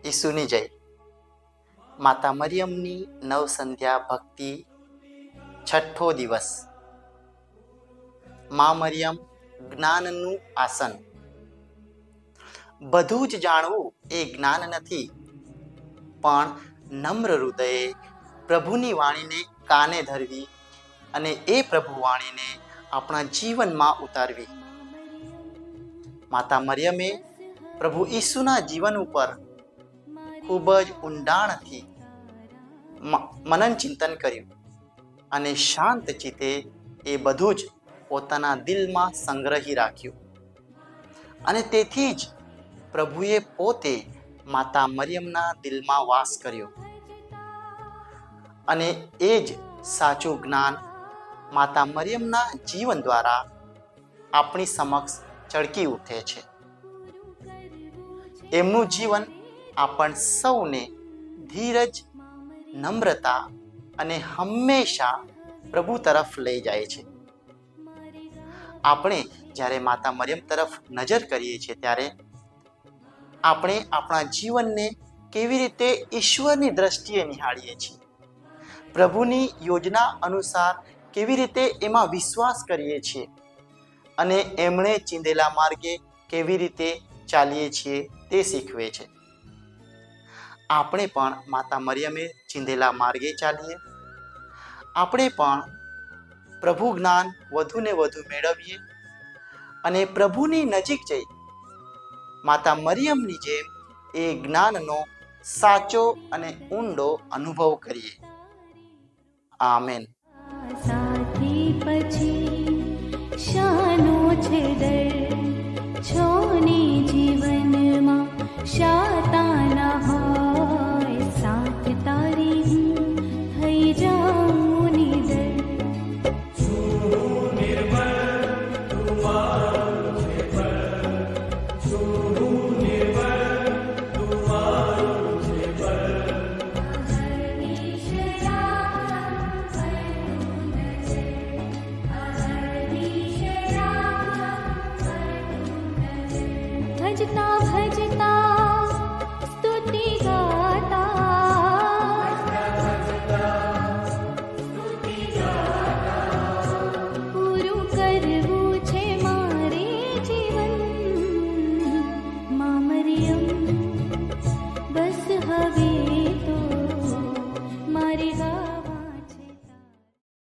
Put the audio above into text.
ઈસુની જય. માતા મરિયમની નવસંધ્યા ભક્તિ, છઠ્ઠો દિવસ. મા મરિયમ, જ્ઞાનનું આસન. બધું જ જાણવું એ જ્ઞાન નથી, પણ નમ્ર હૃદયે પ્રભુની વાણીને કાને ધરવી અને એ પ્રભુ વાણીને આપણા જીવનમાં ઉતારવી. માતા મરિયમે પ્રભુ ઈસુના જીવન ઉપર ખૂબ જ ઊંડાણથી મનન ચિંતન કર્યું અને શાંત ચિત્તે એ બધું જ પોતાના દિલમાં સંગ્રહી રાખ્યું. અને તેથી જ પ્રભુએ પોતે માતા મરિયમના દિલમાં વાસ કર્યો. અને એ જ સાચું જ્ઞાન માતા મરિયમના જીવન દ્વારા આપણી સમક્ષ ચળકી ઉઠે છે. એમનું જીવન આપણ સૌને ધીરજ, નમ્રતા અને હંમેશા પ્રભુ તરફ લઈ જાય છે. આપણે જ્યારે માતા મરિયમ તરફ નજર કરીએ છીએ ત્યારે આપણે આપણા જીવનને કેવી રીતે ઈશ્વરની દ્રષ્ટિએ નિહાળીએ છીએ, પ્રભુની યોજના અનુસાર કેવી રીતે એમાં વિશ્વાસ કરીએ છીએ અને એમણે ચીંધેલા માર્ગે કેવી રીતે ચાલીએ છીએ તે શીખવે છે. આપણે પણ માતા મરિયમે ચીંધેલા માર્ગે ચાલીએ. આપણે પણ પ્રભુ જ્ઞાન વધુ ને વધુ મેળવીએ અને પ્રભુની નજીક જઈ માતા મરિયમની જેમ એ જ્ઞાનનો સાચો અને ઊંડો અનુભવ કરીએ. આમેન. સાથી પછી શાનો છે દર, છોની જીવનમાં શાતાના હોય, સાથ તારી હું થઈ જાઉં નિડર. ભજતા ભજતા